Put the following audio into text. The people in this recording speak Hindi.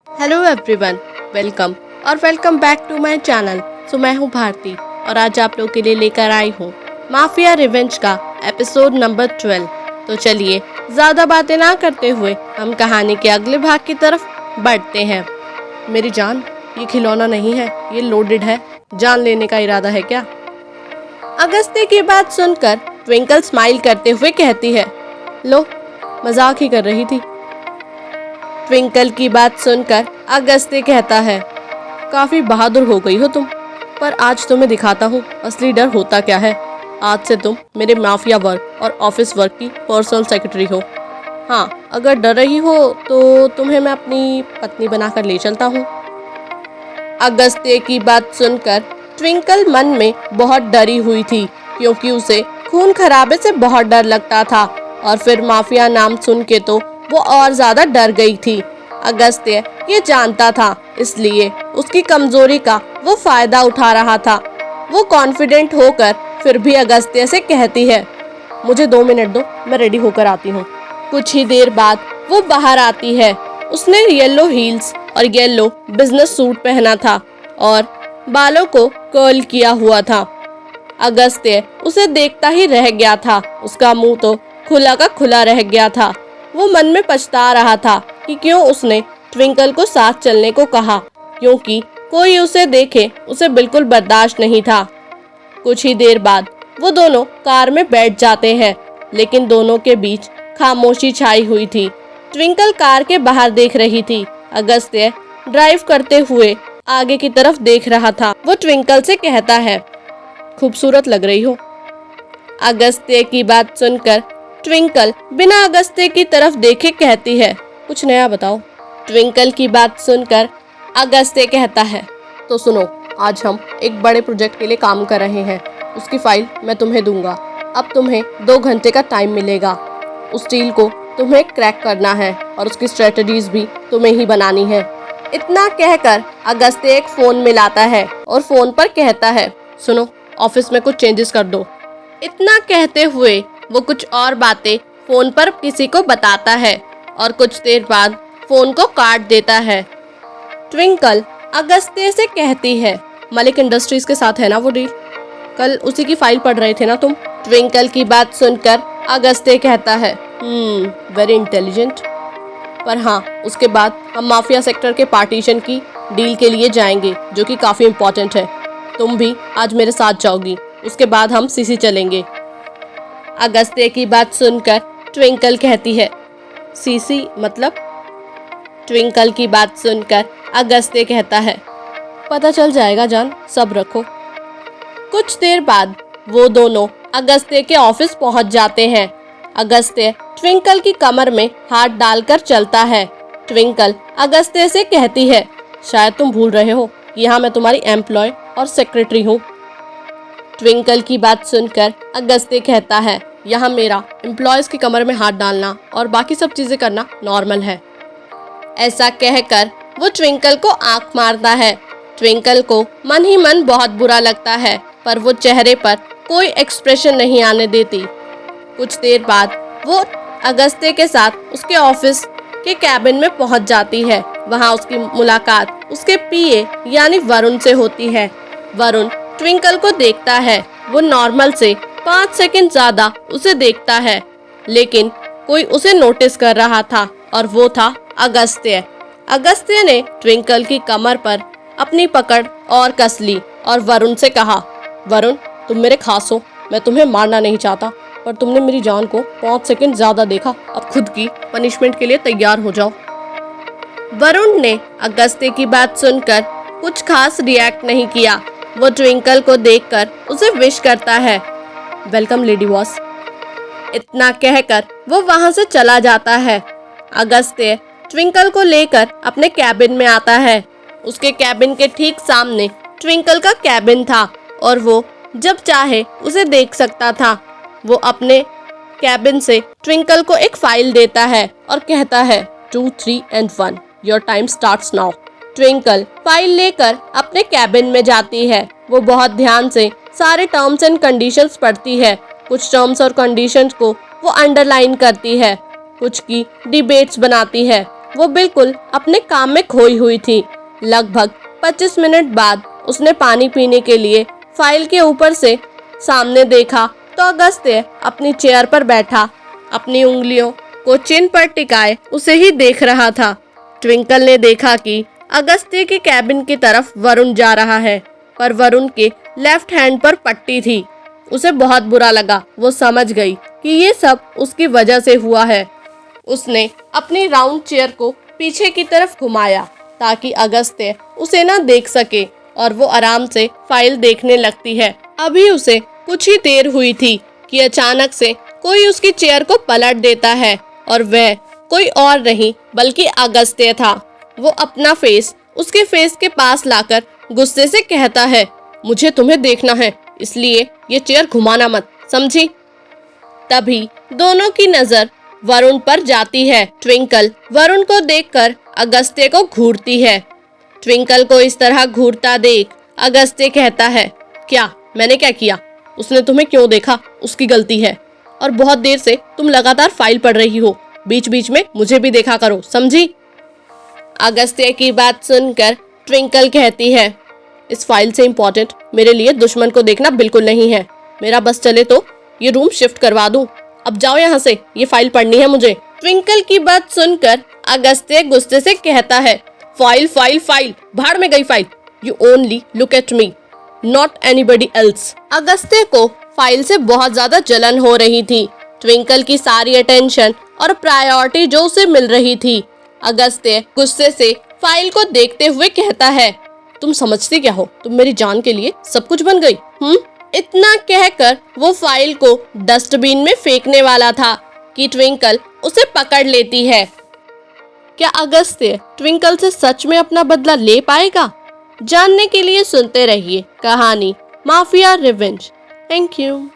हेलो एवरीवन, वेलकम और welcome back to my channel. मैं हूँ भारती और आज आप लोग के लिए लेकर आई हूँ माफिया रिवेंज का एपिसोड नंबर 12। तो चलिए ज़्यादा बातें ना करते हुए हम कहानी के अगले भाग की तरफ बढ़ते हैं। मेरी जान, ये खिलौना नहीं है, ये लोडेड है। जान लेने का इरादा है क्या? अगस्त्य की बात सुनकर ट्विंकल स्माइल करते हुए कहती है, लो, मजाक ही कर रही थी। ट्विंकल की बात सुनकर अगस्त्य कहता है, काफी बहादुर हो गई हो तुम, पर आज तुम्हें दिखाता हूँ असली डर होता क्या है। आज से तुम मेरे माफिया वर्क और ऑफिस वर्क की पर्सनल सेक्रेटरी हो। हाँ, अगर डर रही हो तो तुम्हें मैं अपनी पत्नी बनाकर ले चलता हूँ। अगस्त्य की बात सुनकर ट्विंकल मन में बहुत डरी हुई थी, क्योंकि उसे खून खराबे से बहुत डर लगता था और फिर माफिया नाम सुन के तो वो और ज्यादा डर गई थी। अगस्त्य ये जानता था, इसलिए उसकी कमजोरी का वो फायदा उठा रहा था। वो कॉन्फिडेंट होकर फिर भी अगस्त्य से कहती है, मुझे 2 मिनट दो, मैं रेडी होकर आती हूँ। कुछ ही देर बाद वो बाहर आती है। उसने येलो हील्स और येलो बिजनेस सूट पहना था और बालों को कर्ल किया हुआ था। अगस्त्य उसे देखता ही रह गया था। उसका मुंह तो खुला का खुला रह गया था। वो मन में पछता रहा था कि क्यों उसने ट्विंकल को साथ चलने को कहा, क्योंकि कोई उसे देखे उसे बिल्कुल बर्दाश्त नहीं था। कुछ ही देर बाद वो दोनों कार में बैठ जाते हैं, लेकिन दोनों के बीच खामोशी छाई हुई थी। ट्विंकल कार के बाहर देख रही थी। अगस्त्य ड्राइव करते हुए आगे की तरफ देख रहा था। वो ट्विंकल से कहता है, खूबसूरत लग रही हो। अगस्त्य की बात सुनकर ट्विंकल बिना अगस्त्य की तरफ देखे कहती है, कुछ नया बताओ। ट्विंकल की बात सुनकर अगस्त्य कहता है, तो सुनो, आज हम एक बड़े प्रोजेक्ट के लिए काम कर रहे हैं। उसकी फाइल मैं तुम्हें दूंगा। अब तुम्हें 2 घंटे का टाइम मिलेगा। उस डील को तुम्हें क्रैक करना है और उसकी स्ट्रेटजीज भी तुम्हें ही बनानी है। इतना कहकर अगस्त्य एक फोन मिलाता है और फोन पर कहता है, सुनो, ऑफिस में कुछ चेंजेस कर दो। इतना कहते हुए वो कुछ और बातें फोन पर किसी को बताता है और कुछ देर बाद फोन को काट देता है। ट्विंकल अगस्त्य से कहती है, मलिक इंडस्ट्रीज के साथ है ना वो डील? कल उसी की फाइल पढ़ रहे थे ना तुम? ट्विंकल की बात सुनकर अगस्त्य कहता है, वेरी इंटेलिजेंट। पर हाँ, उसके बाद हम माफिया सेक्टर के पार्टीशन की डील के लिए जाएंगे, जो कि काफ़ी इम्पोर्टेंट है। तुम भी आज मेरे साथ जाओगी, उसके बाद हम सीसी चलेंगे। अगस्त्य की बात सुनकर ट्विंकल कहती है, सीसी मतलब? ट्विंकल की बात सुनकर अगस्त्य कहता है, पता चल जाएगा जान, सब रखो। कुछ देर बाद वो दोनों अगस्त्य के ऑफिस पहुंच जाते हैं। अगस्त्य ट्विंकल की कमर में हाथ डालकर चलता है। ट्विंकल अगस्त्य से कहती है, शायद तुम भूल रहे हो कि यहाँ मैं तुम्हारी एम्प्लॉय और सेक्रेटरी हूँ। ट्विंकल की बात सुनकर अगस्त्य कहता है, यहाँ मेरा एम्प्लॉयज की कमर में हाथ डालना और बाकी सब चीजें करना नॉर्मल है। ऐसा कहकर वो ट्विंकल को आंख मारता है। ट्विंकल को मन ही मन बहुत बुरा लगता है, पर वो चेहरे पर कोई एक्सप्रेशन नहीं आने देती। कुछ देर बाद वो अगस्त्य के साथ उसके ऑफिस के कैबिन में पहुंच जाती है। वहां उसकी मुलाकात उसके पीए यानी वरुण से होती है। वरुण ट्विंकल को देखता है। वो नॉर्मल से 5 सेकंड ज्यादा उसे देखता है, लेकिन कोई उसे नोटिस कर रहा था और वो था अगस्त्य। अगस्त्य ने ट्विंकल की कमर पर अपनी पकड़ और कस ली और वरुण से कहा, वरुण, तुम मेरे खास हो, मैं तुम्हें मारना नहीं चाहता, पर तुमने मेरी जान को 5 सेकंड ज्यादा देखा। अब खुद की पनिशमेंट के लिए तैयार हो जाओ। वरुण ने अगस्त्य की बात सुनकर कुछ खास रिएक्ट नहीं किया। वो ट्विंकल को देखकर उसे विश करता है, वेलकम लेडी बॉस। इतना कहकर वो वहां से चला जाता है। अगस्त्य ट्विंकल को लेकर अपने कैबिन में आता है। उसके कैबिन के ठीक सामने ट्विंकल का कैबिन था और वो जब चाहे उसे देख सकता था। वो अपने कैबिन से ट्विंकल को एक फाइल देता है और कहता है, 2, 3 and 1, your time starts now. Twinkle file लेकर अपने कैबिन में जाती है। वो बहुत ध्यान से सारे टर्म्स एंड कंडीशंस पढ़ती है। कुछ टर्म्स और कंडीशंस को वो अंडरलाइन करती है, कुछ की डिबेट्स बनाती है वो बिल्कुल अपने काम में खोई हुई थी। लगभग 25 मिनट बाद उसने पानी पीने के लिए फाइल के ऊपर से सामने देखा तो अगस्त्य अपनी चेयर पर बैठा अपनी उंगलियों को चिन पर टिकाए उसे ही देख रहा था। ट्विंकल ने देखा कि अगस्त्य के कैबिन की तरफ वरुण जा रहा है, पर वरुण के लेफ्ट हैंड पर पट्टी थी। उसे बहुत बुरा लगा। वो समझ गई कि ये सब उसकी वजह से हुआ है। उसने अपनी राउंड चेयर को पीछे की तरफ घुमाया ताकि अगस्त्य उसे न देख सके और वो आराम से फाइल देखने लगती है। अभी उसे कुछ ही देर हुई थी कि अचानक से कोई उसकी चेयर को पलट देता है और वह कोई और नहीं बल्कि अगस्त्य था। वो अपना फेस उसके फेस के पास लाकर गुस्से से कहता है, मुझे तुम्हें देखना है, इसलिए ये चेयर घुमाना मत, समझी? तभी दोनों की नजर वरुण पर जाती है। ट्विंकल वरुण को देखकर अगस्त्य को घूरती है। ट्विंकल को इस तरह घूरता देख अगस्त्य कहता है, क्या मैंने क्या किया? उसने तुम्हें क्यों देखा उसकी गलती है, और बहुत देर से तुम लगातार फाइल पढ़ रही हो, बीच बीच में मुझे भी देखा करो, समझी? अगस्त्य की बात सुनकर ट्विंकल कहती है, इस फाइल से इम्पोर्टेंट मेरे लिए दुश्मन को देखना बिल्कुल नहीं है। मेरा बस चले तो ये रूम शिफ्ट करवा दूं। अब जाओ यहाँ से, ये फाइल पढ़नी है मुझे। ट्विंकल की बात सुनकर अगस्त्य गुस्से से कहता है, फाइल फाइल फाइल, भाड़ में गई file. You only look at me, not anybody else. Agastya को फाइल से बहुत ज्यादा जलन हो रही थी। ट्विंकल की सारी अटेंशन और प्रायोरिटी जो उसे मिल रही थी। अगस्त्य गुस्से से फाइल को देखते हुए कहता है, तुम समझती क्या हो? तुम मेरी जान के लिए सब कुछ बन गई। इतना कहकर वो फाइल को डस्टबिन में फेंकने वाला था कि ट्विंकल उसे पकड़ लेती है। क्या अगस्त्य ट्विंकल से सच में अपना बदला ले पाएगा? जानने के लिए सुनते रहिए कहानी माफिया रिवेंज। Thank you.